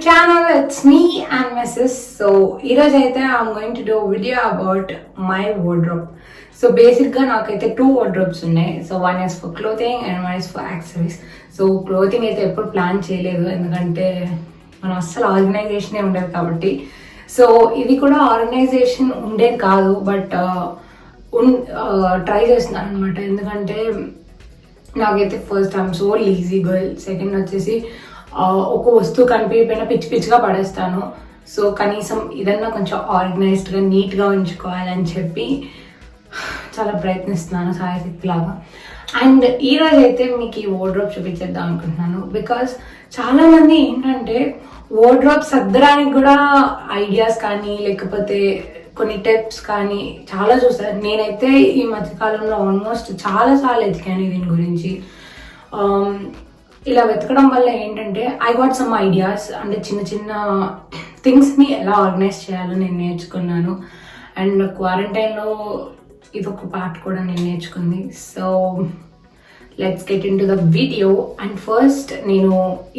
channel. It's me and Mrs. So ఈరోజు అయితే I'm going to do a video about my wardrobe. So basically నాకైతే 2 wardrobes ఉన్నాయి. So one is for clothing and one is for accessories. So clothing అయితే ఎప్పుడు plan చేయలేదు ఎందుకంటే మనం అస్సలు ఆర్గనైజేషన్ ఉండేది కాబట్టి. సో ఇది కూడా ఆర్గనైజేషన్ ఉండేది కాదు బట్ ట్రై చేస్తున్నాను అనమాట. ఎందుకంటే నాకైతే first I'm so easy girl. Second వచ్చేసి ఒక వస్తువు కనిపించకపోయినా పిచ్చి పిచ్చిగా పడేస్తాను. సో కనీసం ఇదన్నా కొంచెం ఆర్గనైజ్డ్గా నీట్గా ఉంచుకోవాలని చెప్పి చాలా ప్రయత్నిస్తున్నాను సాయశక్తి లాగా. అండ్ ఈరోజు అయితే మీకు ఈ వార్డ్రోబ్ చూపించేద్దాం అనుకుంటున్నాను. బికాస్ చాలామంది ఏంటంటే వార్డ్రోబ్ సర్దడానికి కూడా ఐడియాస్ కానీ లేకపోతే కొన్ని టిప్స్ కానీ చాలా చూసాను. నేనైతే ఈ మధ్యకాలంలో ఆల్మోస్ట్ చాలాసార్లు ఎతికాను దీని గురించి. ఇలా వెతకడం వల్ల ఏంటంటే ఐ గాట్ సమ్ ఐడియాస్. అంటే చిన్న చిన్న థింగ్స్ని ఎలా ఆర్గనైజ్ చేయాలో నేను నేర్చుకున్నాను. అండ్ క్వారంటైన్లో ఇదొక పార్ట్ కూడా నేను నేర్చుకుంది. So let's get in to the video. And first నేను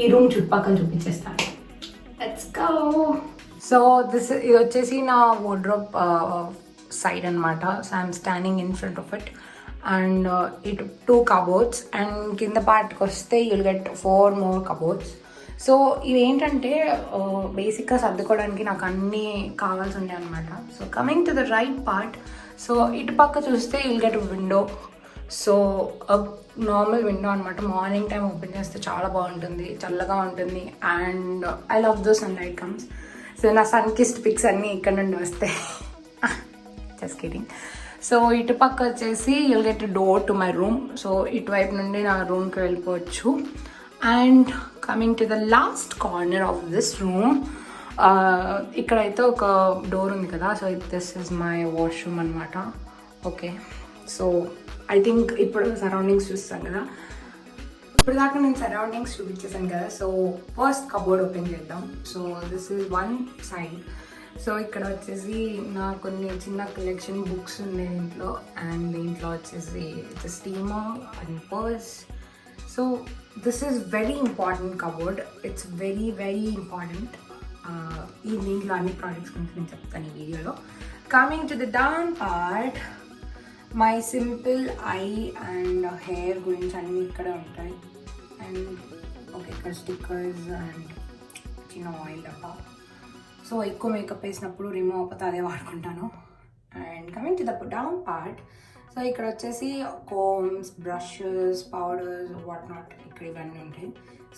ఈ రూమ్ చుట్టుపక్కల చూపించేస్తాను. Let's go. సో ఇది వచ్చేసి నా వార్డ్రోబ్ సైడ్ అనమాట. So I'm standing in front of it. And ఇటు 2 కబోర్డ్స్ అండ్ కింద పార్ట్కి వస్తే you'll get 4 more cupboards. So ఇవి ఏంటంటే బేసిక్గా సర్దుకోవడానికి నాకు అన్నీ కావాల్సి ఉండే అనమాట. So coming to the right part, so ఇటు పక్క చూస్తే you'll get window. So normal window అనమాట. మార్నింగ్ టైం ఓపెన్ చేస్తే చాలా బాగుంటుంది, చల్లగా ఉంటుంది. And I love those sunlight comes. So నా సన్ కిస్ట్ పిక్స్ అన్నీ ఇక్కడ నుండి వస్తాయి. Just kidding. సో ఇటు పక్క వచ్చేసి you'll get door to my room. So ఇటువైపు నుండి నా రూమ్కి వెళ్ళిపోవచ్చు. And coming to the last corner of this room, ఇక్కడైతే ఒక డోర్ ఉంది కదా. So this is my washroom అనమాట. ఓకే, సో ఐ థింక్ ఇప్పుడు సరౌండింగ్స్ చూస్తాను కదా. ఇప్పుడు దాకా నేను సరౌండింగ్స్ చూపించేసాను కదా. సో ఫస్ట్ కబోర్డ్ ఓపెన్ చేద్దాం. So this is one side. So ఇక్కడ వచ్చేసి నా కొన్ని చిన్న కలెక్షన్ బుక్స్ ఉన్నాయి దీంట్లో. అండ్ దీంట్లో వచ్చేసి steamer and purse. So this is very important cupboard. It's very very important. ఈ దీంట్లో అన్ని ప్రోడక్ట్స్ గురించి నేను చెప్తాను ఈ వీడియోలో. Coming to the down part, my simple eye and hair గురించి అన్నీ ఇక్కడ ఉంటాయి. అండ్ ఓకే, ఇక్కడ స్టిక్కర్స్ అండ్ చిన్న ఆయిల్ డబ్బా. సో ఎక్కువ మేకప్ వేసినప్పుడు రిమూవ్ అయిపోతే అదే వాడుకుంటాను. And coming to the down part, so ఇక్కడ వచ్చేసి combs, brushes, powders, what not ఇక్కడ ఇవన్నీ ఉంటాయి.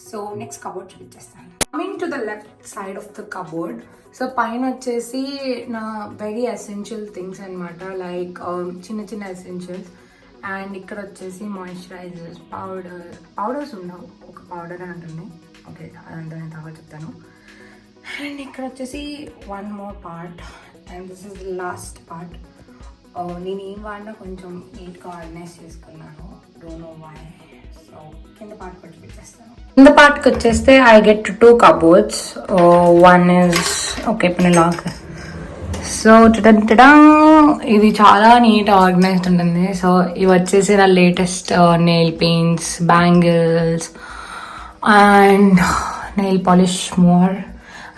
సో నెక్స్ట్ కబోర్డ్ చూపించేస్తాను. Coming to the left side of the cupboard, so పైన వచ్చేసి నా వెరీ ఎసెన్షియల్ థింగ్స్ అనమాట. లైక్ చిన్న చిన్న ఎసెన్షియల్స్. అండ్ ఇక్కడ వచ్చేసి మాయిశ్చరైజర్స్, పౌడర్స్ ఉండవు, ఒక పౌడర్ అని ఉంటుంది. ఓకే, అదంతా నేను తర్వాత చెప్తాను. అండ్ ఇక్కడ వచ్చేసి one more part and this is the last part. నేను ఏం వాడినా కొంచెం నీట్గా ఆర్గనైజ్ చేసుకున్నాను. Don't know why. సో కింద పార్ట్ కూడా చూపించేస్తాను. కింద పార్ట్కి వచ్చేస్తే I get 2 cupboards. One is okay, ఇప్పుడు లాక్. సో ఇది చాలా నీట్ ఆర్గనైజ్డ్ ఉంటుంది. సో ఇవి వచ్చేసి నా latest nail paints, bangles and nail polish more.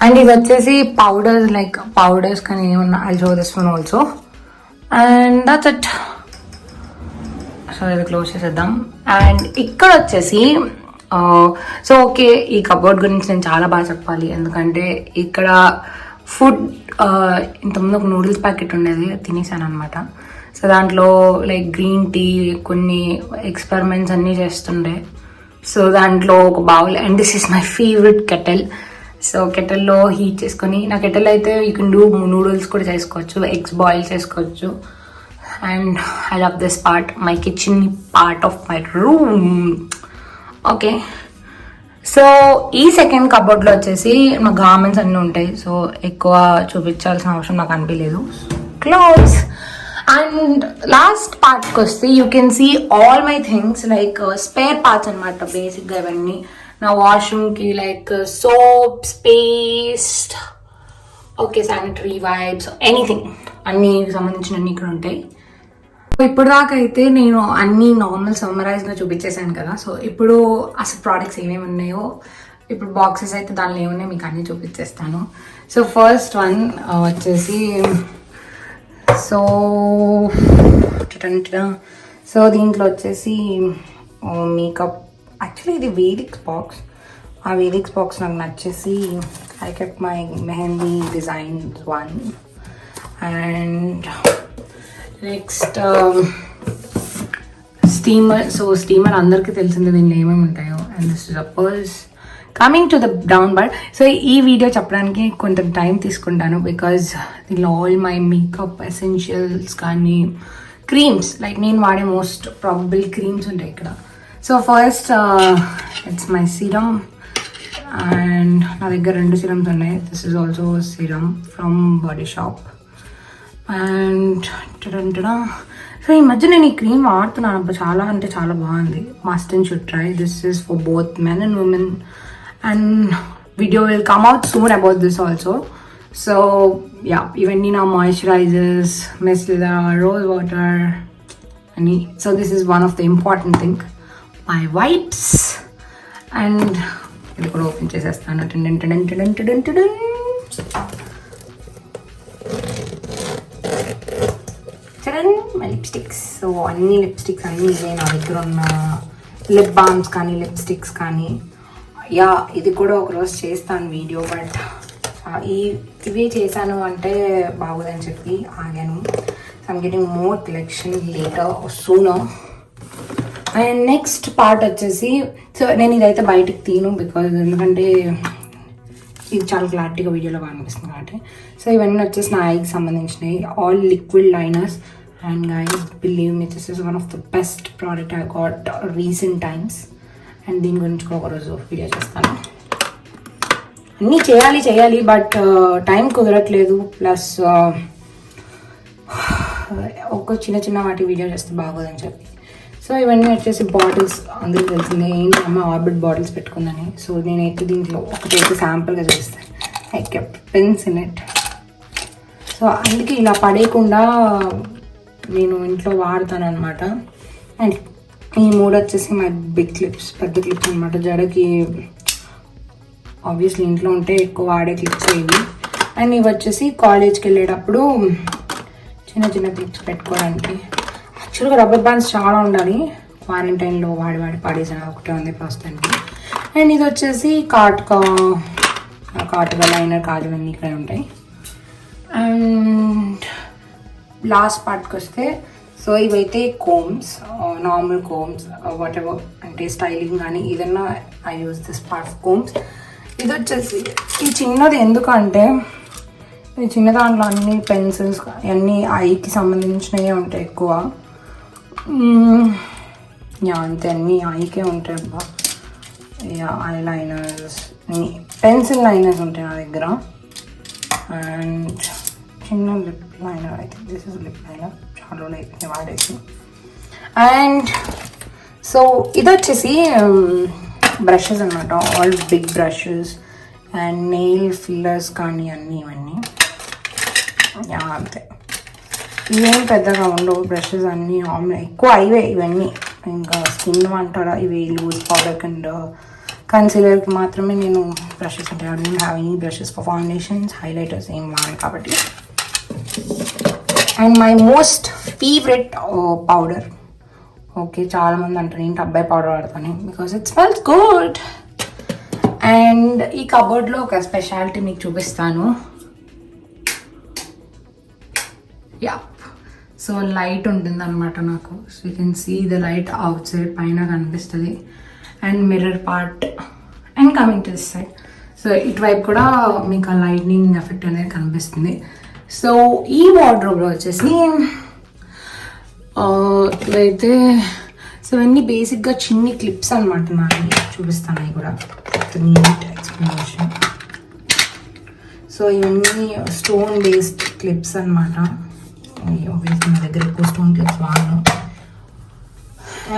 And ఇవి వచ్చేసి పౌడర్స్, లైక్ పౌడర్స్ కానీ ఏమన్నా I show this one also. And that's it. So ఇది క్లోజ్ చేసేద్దాం. అండ్ ఇక్కడ వచ్చేసి సో ఓకే, ఈ కబోర్డ్ గురించి నేను చాలా బాగా చెప్పాలి. ఎందుకంటే ఇక్కడ ఫుడ్ ఇంతకుముందు ఒక నూడిల్స్ ప్యాకెట్ ఉండేది, తినేసాను అనమాట. సో దాంట్లో లైక్ గ్రీన్ టీ, కొన్ని ఎక్స్పెరిమెంట్స్ అన్నీ చేస్తుండే. సో దాంట్లో ఒక bowl. And this is my favourite kettle. So కెటిల్లో హీట్ చేసుకొని, నా కెటిల్ అయితే యూ కెన్ డూ నూడిల్స్ కూడా చేసుకోవచ్చు, ఎగ్స్ బాయిల్ చేసుకోవచ్చు. And I love this part, my kitchen part of my room. Okay, so ఈ సెకండ్ కబోర్డ్లో వచ్చేసి మా గార్మెంట్స్ అన్నీ ఉంటాయి. సో ఎక్కువ చూపించాల్సిన అవసరం నాకు అనిపించలేదు. క్లోత్స్. అండ్ లాస్ట్ పార్ట్కి వస్తే you can see all my things like spare parts అనమాట. బేసిక్గా ఇవన్నీ నా వాష్రూమ్కి, like soaps, paste, okay, sanitary wipes, anything అన్నీ సంబంధించినవన్నీ ఇక్కడ ఉంటాయి. ఇప్పుడు దాకా అయితే నేను అన్ని నార్మల్ సమ్మరైజ్గా చూపించేసాను కదా. సో ఇప్పుడు అసలు ప్రోడక్ట్స్ ఏమేమి ఉన్నాయో ఇప్పుడు బాక్సెస్ అయితే దానిలో ఏమున్నాయి మీకు అన్నీ చూపించేస్తాను. సో ఫస్ట్ వన్ వచ్చేసి సో దీంట్లో వచ్చేసి మేకప్. యాక్చువల్లీ ఇది వేదిక్స్ బాక్స్. ఆ వేదిక్స్ బాక్స్ నాకు నచ్చేసి I kept my mehndi design one. And next steamer. So steamer అందరికీ తెలిసిందే దీనిలో ఏమేమి ఉంటాయో. And this is a purse. Coming to the down part. So ఈ వీడియో చెప్పడానికి కొంత టైం తీసుకుంటాను బికాజ్ దీనిలో ఆల్ మై మేకప్ ఎసెన్షియల్స్ కానీ క్రీమ్స్, లైక్ నేను వాడే మోస్ట్ ప్రాబబుల్ క్రీమ్స్ ఉంటాయి ఇక్కడ. So first it's my serum. And నా దగ్గర 2 సీరమ్స్ ఉన్నాయి. This is also serum from body shop. And so ఈ మధ్య నేను ఈ క్రీమ్ వాడుతున్నాను. చాలా అంటే చాలా బాగుంది. Must and should try. This is for both men and women. And video will come out soon about this also. So yeah, ఇవన్నీ నా మాయిశ్చరైజర్స్, మిస్లెరా, రోజ్ వాటర్ అని. So this is one of the important thing, my wipes. And ఇది కూడా open చేసేస్తాను. My lipsticks. So అన్ని lipsticks అన్నీ ఇవే నా దగ్గర ఉన్న. లిప్ బామ్స్ కానీ లిప్స్టిక్స్ కానీ. యా, ఇది కూడా ఒకరోజు చేస్తాను వీడియో, బట్ ఇవే చేశాను అంటే బాగోదని చెప్పి ఆగాను. I'm getting more collection later sooner. And next part వచ్చేసి, సో నేను ఇదైతే బయటకు తీను బికాజ్ ఎందుకంటే ఇది చాలా క్లారిటీగా వీడియోలో కనిపిస్తుంది కాబట్టి. సో ఇవన్నీ వచ్చేసి నా ఐకి సంబంధించినవి, all liquid liners. And guys believe me, this is one of the best product I got recent times. And దీని గురించి కూడా ఒకరోజు వీడియో చేస్తాను. అన్నీ చేయాలి బట్ టైం కుదరట్లేదు. ప్లస్ ఒక చిన్న వాటి వీడియో చేస్తే బాగోదని చెప్పి. సో ఇవన్నీ వచ్చేసి బాటిల్స్. అందరికీ తెలిసిందే ఏంటి అమ్మ ఆర్బిట్ బాటిల్స్ పెట్టుకుందని. సో నేనైతే దీంట్లో ఒకటైతే శాంపుల్గా చూస్తాను. I kept pens in it. So అందుకే ఇలా పడేయకుండా నేను ఇంట్లో వాడతాను అనమాట. అండ్ ఈ 3 వచ్చేసి మై బిగ్ క్లిప్స్, పెద్ద క్లిప్స్ అనమాట. జడకి ఆబ్వియస్లీ ఇంట్లో ఉంటే ఎక్కువ వాడే క్లిప్స్ ఇవి. అండ్ ఇవి వచ్చేసి కాలేజ్కి వెళ్ళేటప్పుడు చిన్న క్లిప్స్ పెట్టుకోవడానికి. యాక్చువల్గా రబ్బర్ బ్యాండ్స్ చాలా ఉండాలి. క్వారంటైన్లో వాడి పాడేసిన ఒకటే ఉంది ప్రస్తుతానికి. అండ్ ఇది వచ్చేసి కాటుగా లైనర్, కాజు అన్నీ ఇక్కడ ఉంటాయి. అండ్ లాస్ట్ పార్ట్కి వస్తే, సో ఇవైతే combs, normal combs, what ever అంటే స్టైలింగ్ కానీ ఏదన్నా I use this part of combs. ఇది వచ్చేసి ఈ చిన్నది ఎందుకంటే ఈ చిన్న దాంట్లో అన్ని పెన్సిల్స్ అన్నీ ఐకి సంబంధించినవే ఉంటాయి ఎక్కువ. యా అంతే, అన్నీ ఐకే ఉంటాయి అబ్బా. Yeah eye liners, pencil liners ఉంటాయి నా దగ్గర. అండ్ చిన్న lip liner, I think this is lip liner, చాలా అయిపోయింది వాడేసి. అండ్ సో ఇది వచ్చేసి బ్రషెస్ అనమాట, all big brushes and nail fillers కానీ అన్నీ ఇవన్నీ. యా అంతే, ఇవేం పెద్దగా ఉండవు బ్రషెస్ అన్నీ. ఎక్కువ ఇవే ఇవన్నీ. ఇంకా స్కిన్ అంటారా, ఇవి లూజ్ పౌడర్ అండ్ కన్సీలర్కి మాత్రమే నేను బ్రషెస్ ఉంటాయి. I don't have any brushes for foundations, highlighters ఏం వాడను కాబట్టి. And my most favourite powder. Okay, చాలామంది అంటారు ఏంటి అబ్బాయి పౌడర్ వాడతాను, because it smells good. And ఈ కబోర్డ్లో ఒక స్పెషాలిటీ మీకు చూపిస్తాను. యా, సో లైట్ ఉంటుంది అనమాట నాకు. So you can see the light outside, పైన కనిపిస్తుంది. And mirror part. And coming to this side, so ఇటువైపు కూడా మీకు ఆ లైట్నింగ్ ఎఫెక్ట్ అనేది కనిపిస్తుంది. సో ఈ వార్డ్రోబ్లో వచ్చేసి ఇవైతే, సో ఇవన్నీ బేసిక్గా చిన్ని క్లిప్స్ అనమాట. నాకు చూపిస్తాను అవి కూడా నీట్ ఎక్స్ప్లెనేషన్. సో ఇవన్నీ స్టోన్ బేస్డ్ క్లిప్స్ అనమాట. ఆబ్వియస్లీ నా దగ్గర ఎక్కువ స్టోన్ క్లిప్స్ వాడను.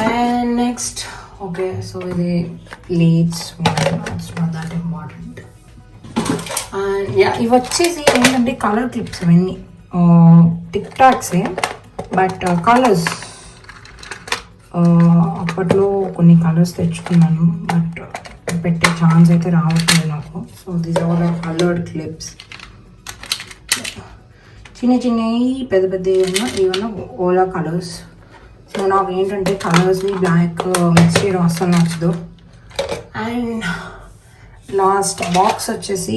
అండ్ నెక్స్ట్ ఓకే, సో ఇది leads, not that important. And yeah, ఇవి వచ్చేసి ఏంటంటే కలర్ క్లిప్స్. ఇవన్నీ టిక్ టాక్సే, బట్ కలర్స్. అప్పట్లో కొన్ని కలర్స్ తెచ్చుకున్నాను, బట్ పెట్టే ఛాన్స్ అయితే రావట్లేదు నాకు. So these are all coloured clips. చిన్న చిన్నవి పెద్ద పెద్ద ఏమన్నా ఓలా కలర్స్. సో నాకు ఏంటంటే కలర్స్ని బ్లాక్ మిక్స్ చేయడం అస్సలు నచ్చదు. అండ్ లాస్ట్ బాక్స్ వచ్చేసి,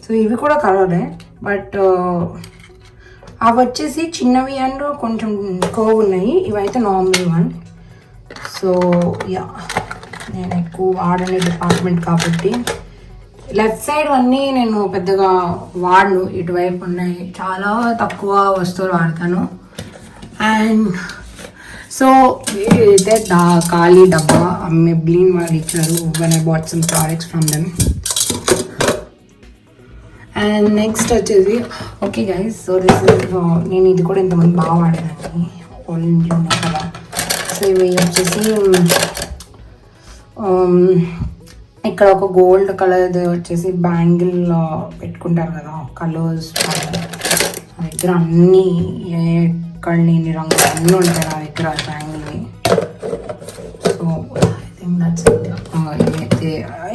సో ఇవి కూడా కలరే, బట్ అవి వచ్చేసి చిన్నవి అండ్ కొంచెం కర్వ్ ఉన్నాయి. ఇవైతే నార్మల్ వన్. సో యా, నేను ఎక్కువ వాడని డిపార్ట్మెంట్ కాబట్టి లెఫ్ట్ సైడ్ అన్నీ నేను పెద్దగా వాడను. ఇటువైపు ఉన్నాయి, చాలా తక్కువ వస్తువులు వాడతాను. అండ్ సో ఇదే ఖాళీ డబ్బా మెబ్లిన్ వాళ్ళు ఇచ్చారు when I bought some products from them. And next వచ్చేసి okay guys, so this is నేను ఇది కూడా ఇంతమంది బాగా వాడేదాన్ని ఆరెంజ్ ఉన్నాయి కదా. సో ఇవి వచ్చేసి ఇక్కడ ఒక గోల్డ్ కలర్ది వచ్చేసి బ్యాంగిల్ పెట్టుకుంటారు కదా, కలర్స్ నా దగ్గర అన్నీ ఎక్కడ లేని రంగులు అన్నీ ఉంటాయి నా దగ్గర బ్యాంగిల్వి. So I think that's it.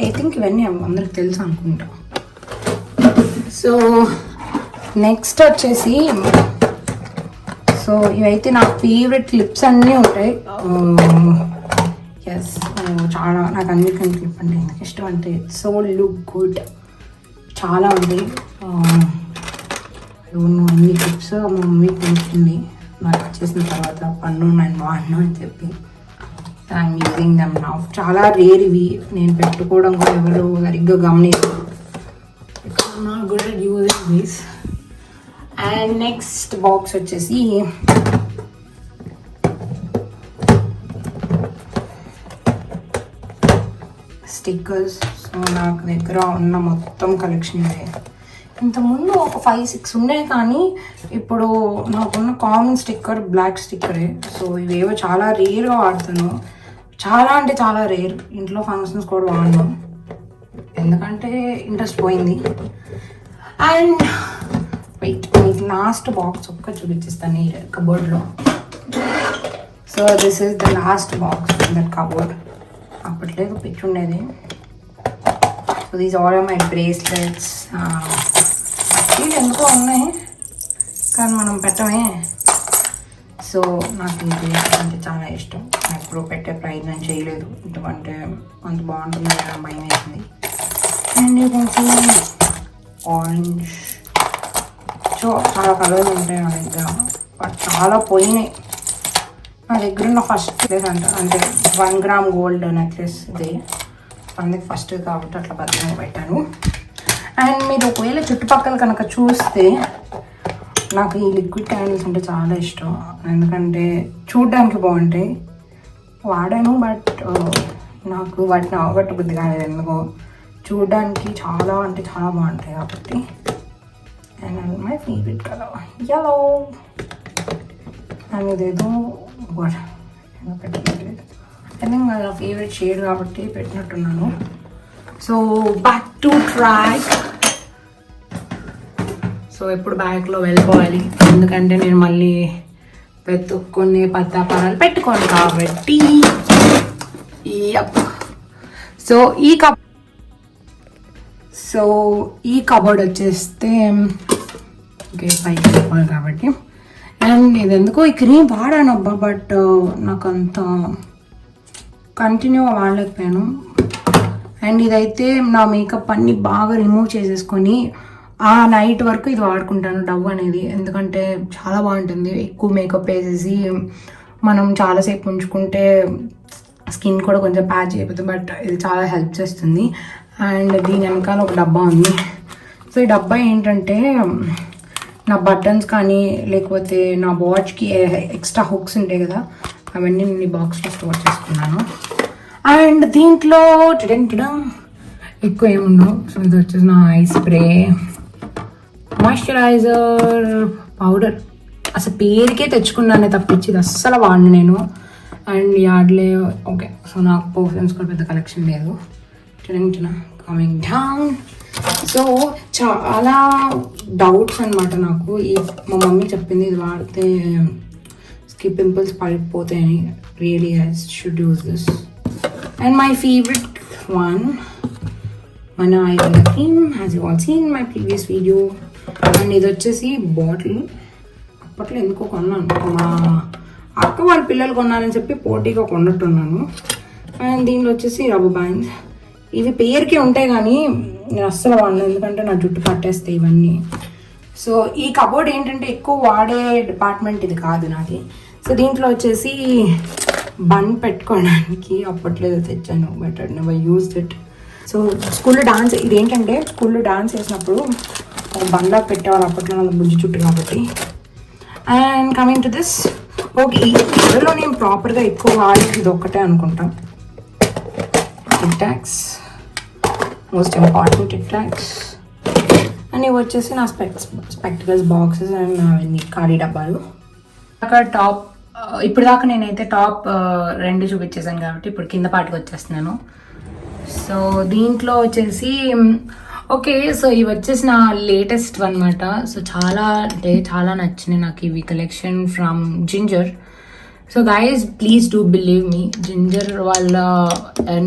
I think ఇవన్నీ అందరికి తెలుసు అనుకుంటా. సో నెక్స్ట్ వచ్చేసి, సో ఇవైతే నా ఫేవరెట్ క్లిప్స్ అన్నీ ఉంటాయి. ఎస్, చాలా నాకు అన్నిటికీ క్లిప్ అంటే ఎందుకు ఇష్టం అంటే సో లుక్ గుడ్, చాలా ఉంటాయి. అన్ని క్లిప్స్ మా మమ్మీ కొనుక్కుంది నాకు వచ్చేసిన తర్వాత, పన్ను నేను వాడినా అని చెప్పి. I'm using them now. చాలా రేర్ ఇవి, నేను పెట్టుకోవడం కూడా ఎవరు సరిగ్గా గమనించారు. I'm not good at using this. And next box వచ్చేసి స్టిక్కర్స్. సో నాకు దగ్గర ఉన్న మొత్తం కలెక్షన్ ఇదే. ఇంతకుముందు ఒక 5-6 ఉన్నాయి, కానీ ఇప్పుడు నాకున్న కామన్ స్టిక్కర్ బ్లాక్ స్టిక్కరే. సో ఇవేవో చాలా రేర్గా వాడతాను, చాలా అంటే చాలా రేర్. ఇంట్లో ఫంక్షన్స్ కూడా వాడను ఎందుకంటే ఇంట్రెస్ట్ పోయింది. అండ్ వెయిట్, మీకు లాస్ట్ బాక్స్ ఒక్క చూపించేస్తాను ఈ కబోర్డ్లో. So this is the last box in that cupboard. అప్పట్లో పిచ్చి ఉండేది. So these all are my bracelets. ఇవి ఎందుకో ఉన్నాయి కానీ మనం పెట్టమే. సో నాకు ఇది అంటే చాలా ఇష్టం. ఎప్పుడు పెట్టే ప్రయత్నం చేయలేదు, ఎందుకంటే అంత బాగుంటుంది భయం వేసింది. And you can see orange. So చాలా కలర్స్ ఉంటాయి నా దగ్గర, బట్ చాలా పోయినాయి. నా దగ్గర ఉన్న ఫస్ట్ నెక్లెస్ అంటే 1 గ్రామ్ గోల్డ్ నెక్లెస్ ఇది. అందుకే ఫస్ట్ కాబట్టి అట్లా భద్రంగా పెట్టాను. అండ్ మీరు ఒకవేళ చుట్టుపక్కల కనుక చూస్తే నాకు ఈ లిక్విడ్ క్యాండిల్స్ అంటే చాలా ఇష్టం, ఎందుకంటే చూడడానికి బాగుంటాయి. వాడాను, బట్ నాకు వాటిని అవగట్ట బుద్ధి కాలేదు ఎందుకో. చూడడానికి చాలా అంటే చాలా బాగుంటాయి కాబట్టి. And my favourite colour yellow. And ఇదేదో పెట్టలేదు, ఐ థింక్ నా ఫేవరెట్ షేడ్ కాబట్టి పెట్టినట్టున్నాను. So back to track. So ఎప్పుడు బ్యాగ్లో వెళ్ళిపోవాలి, ఎందుకంటే నేను మళ్ళీ వెతుక్కొని పత్తాపారాలు పెట్టుకోను కాబట్టి. సో ఈ కబోర్డ్ వచ్చేస్తే ఓకే పైకి వెళ్ళిపోవాలి కాబట్టి. అండ్ ఇది ఎందుకో ఈ క్రీమ్ వాడాను అబ్బా, బట్ నాకు అంత కంటిన్యూగా వాడలేకపోయాను. అండ్ ఇదైతే నా మేకప్ అన్ని బాగా రిమూవ్ చేసేసుకొని ఆ నైట్ వరకు ఇది వాడుకుంటాను డవ్ అనేది, ఎందుకంటే చాలా బాగుంటుంది. ఎక్కువ మేకప్ వేసేసి మనం చాలాసేపు ఉంచుకుంటే స్కిన్ కూడా కొంచెం ప్యాచ్ అయిపోతుంది, బట్ ఇది చాలా హెల్ప్ చేస్తుంది. అండ్ దీని వెనకాల ఒక డబ్బా ఉంది. సో ఈ డబ్బా ఏంటంటే నా బటన్స్ కానీ లేకపోతే నా వాచ్కి ఎక్స్ట్రా హుక్స్ ఉంటాయి కదా, అవన్నీ నేను ఈ బాక్స్లో స్టోర్ చేసుకున్నాను. అండ్ దీంట్లో ఎక్కువ ఏముండవు. సో ఇది వచ్చేసి నా ఐ స్ప్రే, మాయిశ్చరైజర్, పౌడర్. అసలు పేరుకే తెచ్చుకున్నానే తప్పించి ఇది అస్సలు వాడిని నేను. And Yardley okay. సో నాకు పర్ఫ్యూమ్స్ కూడా పెద్ద కలెక్షన్ లేదు. Coming down. సో చాలా డౌట్స్ అనమాట నాకు. మా మమ్మీ చెప్పింది ఇది వాడితే కి పింపుల్స్ పడిపోతాయని. Really guys should use this. And my favourite one, మన eyebrow cream, as you all seen my previous video. And ఇది వచ్చేసి బాటిల్, అప్పట్లో ఎందుకో కొన్నాను, మా అక్క వాళ్ళ పిల్లలు కొన్నారని చెప్పి పోటీగా కొన్నట్టున్నాను. అండ్ దీనిలో వచ్చేసి రబ్బర్ బ్యాండ్స్. ఇవి పేరుకే ఉంటాయి కానీ నేను అస్సలు వాడను, ఎందుకంటే నా జుట్టు పట్టేస్తాయి ఇవన్నీ. సో ఈ కబోర్డ్ ఏంటంటే ఎక్కువ వాడే డిపార్ట్మెంట్ ఇది కాదు నాది. సో దీంట్లో వచ్చేసి బన్ పెట్టుకోవడానికి అప్పట్లో తెచ్చాను, but I never used it. So స్కూల్లో డాన్స్, ఇదేంటంటే స్కూల్లో డాన్స్ చేసినప్పుడు బండ్లా పెట్టేవాళ్ళు అప్పట్లో, నా బుజ్జి చుట్టూ కాబట్టి. And coming to this, okay ఈ కలర్లో నేను ప్రాపర్గా ఎక్కువ వాడేది ఇది ఒక్కటే అనుకుంటా. Tick talks, most important tick talks. And ఇవి వచ్చేసి నా స్పెక్టికల్స్ బాక్సెస్ అండ్ అవన్నీ ఖాళీ డబ్బాలు. అక్కడ టాప్, ఇప్పుడు దాకా నేనైతే టాప్ 2 చూపించేసాను కాబట్టి ఇప్పుడు కింద పాటికి వచ్చేస్తున్నాను. సో దీంట్లో వచ్చేసి ఓకే, సో ఇవి వచ్చేసి నా లేటెస్ట్ అనమాట. సో చాలా అంటే చాలా నచ్చినాయి నాకు ఇవి, collection from ginger. So guys please do believe me, ginger వాళ్ళ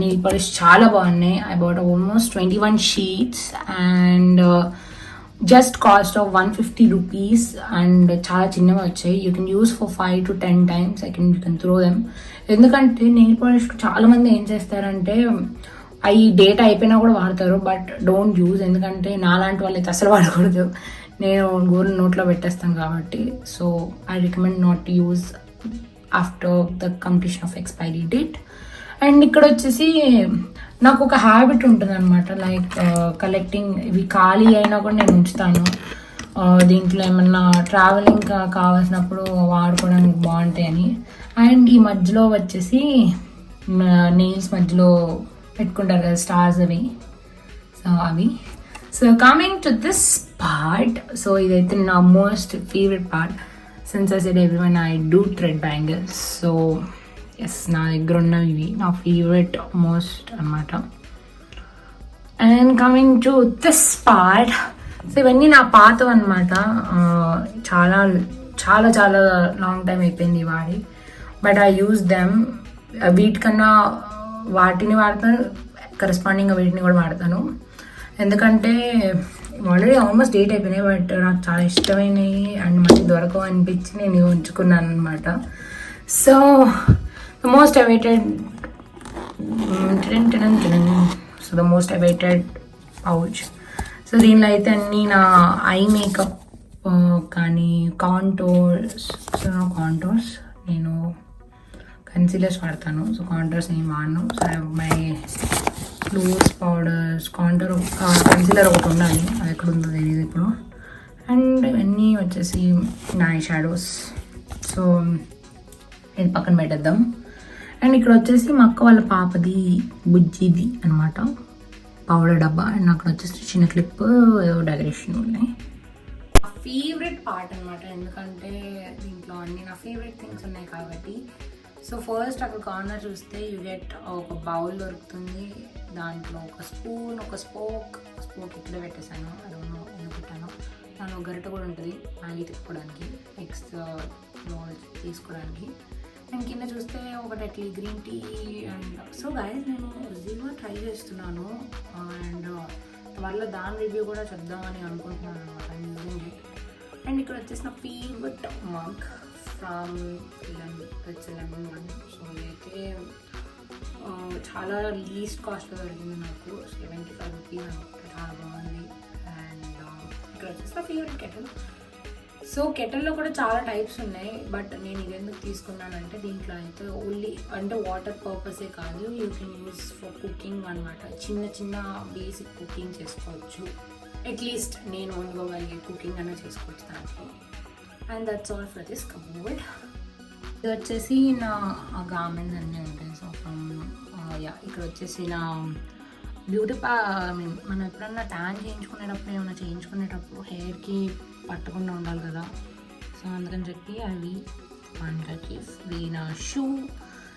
నెయిల్ పాలిష్ చాలా బాగున్నాయి. I bought almost 21 sheets and just cost of 150 rupees. And చాలా చిన్నవి వచ్చాయి. You can use for 5 to 10 times. You can throw them. ఎందుకంటే nail polish చాలా మంది ఏం చేస్తారంటే అవి డేట్ అయిపోయినా కూడా వాడతారు, బట్ డోంట్ యూజ్. ఎందుకంటే నాలాంటి వాళ్ళైతే అసలు వాడకూడదు, నేను గోరు నోట్లో పెట్టేస్తాను కాబట్టి. So I recommend not to use after the completion of expiry date. And ఇక్కడ వచ్చేసి నాకు ఒక హ్యాబిట్ ఉంటుంది అనమాట, లైక్ కలెక్టింగ్. ఇవి ఖాళీ అయినా కూడా నేను ఉంచుతాను. దీంట్లో ఏమన్నా ట్రావెలింగ్ కావాల్సినప్పుడు వాడుకోవడానికి బాగుంటాయని. అండ్ ఈ మధ్యలో వచ్చేసి నెయిల్స్ మధ్యలో పెట్టుకుంటారు కదా స్టార్స్, అవి. సో అవి. So coming to this part, so ఇదైతే నా most favourite part. Since I said everyone I do thread bangles. So yes, నా దగ్గర ఉన్నవి ఇవి నా ఫేవరెట్ మోస్ట్ అనమాట. And coming to this part, so ఇవన్నీ నా పాతవి అనమాట. చాలా చాలా చాలా లాంగ్ టైం అయిపోయింది వాడి, బట్ ఐ యూజ్ దెమ్. వీటికన్నా వాటిని వాడతాను, కరెస్పాండింగ్గా వీటిని కూడా వాడతాను. ఎందుకంటే ఆల్రెడీ ఆల్మోస్ట్ డేట్ అయిపోయినాయి, బట్ నాకు చాలా ఇష్టమైనవి అండ్ మళ్ళీ దొరకవు అనిపించి నేను ఉంచుకున్నాను అనమాట. So the most awaited, so the most awaited pouch. So దీనిలో అయితే అన్నీ నా ఐ మేకప్ కానీ కాంటోర్స్. సో కాంటోర్స్ నేను కన్సీలర్స్ వాడతాను, సో కాంటోర్స్ ఏం వాడను. So my flus powders, contour, concealer ఒకటి ఉండాలి, అది ఎక్కడ ఉందో తెలియదు ఇప్పుడు. అండ్ ఇవన్నీ వచ్చేసి నా ఐ షాడోస్. సో ఇది పక్కన పెట్టేద్దాం. అండ్ ఇక్కడ వచ్చేసి మా అక్క వాళ్ళ పాపది బుజ్జిది అనమాట పౌడర్ డబ్బా. అండ్ అక్కడ వచ్చేసి చిన్న క్లిప్ ఏదో డెకరేషన్ ఉన్నాయి. నా ఫేవరెట్ పార్ట్ అనమాట, ఎందుకంటే దీంట్లో అన్ని నా ఫేవరెట్ థింగ్స్ ఉన్నాయి కాబట్టి. సో ఫస్ట్ అక్కడ కార్నర్ చూస్తే యూ గెట్ ఒక బౌల్ దొరుకుతుంది, దాంట్లో ఒక స్పూన్, ఒక స్పోక్ ఇక్కడే పెట్టేశాను, అది ఎందుకు పెట్టాను. దాంట్లో గరిట కూడా ఉంటుంది మ్యాగీ తిప్పుకోవడానికి, ఎగ్స్ తీసుకోవడానికి. అండ్ కింద చూస్తే ఒక Tetley green tea. And so guys నేను జీరో ట్రై చేస్తున్నాను అండ్ త్వరలో దాని రివ్యూ కూడా చెప్దామని అనుకుంటున్నాను అనమాట. అండ్ ఇక్కడ వచ్చేసి నా favourite mug from lemon one. So ఇదైతే చాలా లీస్ట్ కాస్ట్లో దొరికింది నాకు, 75 రూపీస్. చాలా బాగుంది. అండ్ ఇక్కడ వచ్చేసి నా ఫేవరెట్ కెటిల్. సో కెటిల్లో కూడా చాలా టైప్స్ ఉన్నాయి, బట్ నేను ఇది ఎందుకు తీసుకున్నానంటే దీంట్లో అయితే ఓన్లీ అంటే వాటర్ పర్పసే కాదు, you can use for cooking అనమాట. చిన్న చిన్న బేసిక్ కుకింగ్ చేసుకోవచ్చు, అట్లీస్ట్ నేను వండుకోగలిగే కుకింగ్ అనే చేసుకోవచ్చు దాంట్లో. And that's all for this cupboard. ఇది వచ్చేసి నా గార్మెంట్స్ అన్నీ ఉంటాయి. సో ఫ్రమ్ ఇక్కడ వచ్చేసి నా బ్యూటీ మనం ఎప్పుడన్నా ట్యాన్ చేయించుకునేటప్పుడు ఏమైనా చేయించుకునేటప్పుడు హెయిర్కి పట్టకుండా ఉండాలి కదా, సో అందుకని చెప్పి అవి మనకి నా షూ.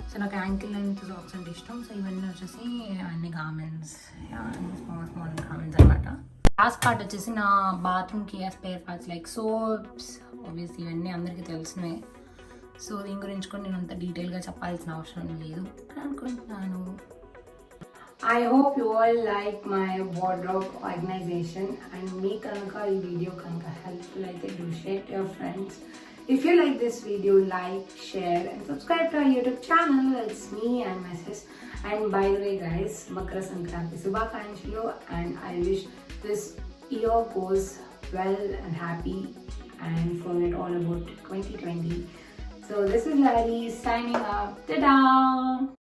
సో నాకు యాంకిల్ లెంత్ సాక్స్ అంటే ఇష్టం. సో ఇవన్నీ వచ్చేసి అన్ని గార్మెంట్స్, స్మాల్ స్మాల్ గార్మెంట్స్ అనమాట. లాస్ట్ పార్ట్ వచ్చేసి నా బాత్రూమ్కి spare parts like soaps. Obviously ఇవన్నీ అందరికీ తెలిసినవి. సో దీని గురించి కూడా నేను అంత డీటెయిల్గా చెప్పాల్సిన అవసరం లేదు అని అనుకుంటున్నాను. I hope you all like my wardrobe organization and me kanaka ee video kanaka helpful aithe do share to your friends. If you like this video, like, share and subscribe to our YouTube channel. It's me and my sis. And by the way guys, Makara Sankranti Shubhakankshalu, and I wish this year goes well and happy and forget all about 2020. So this is Larry signing up. Ta-da!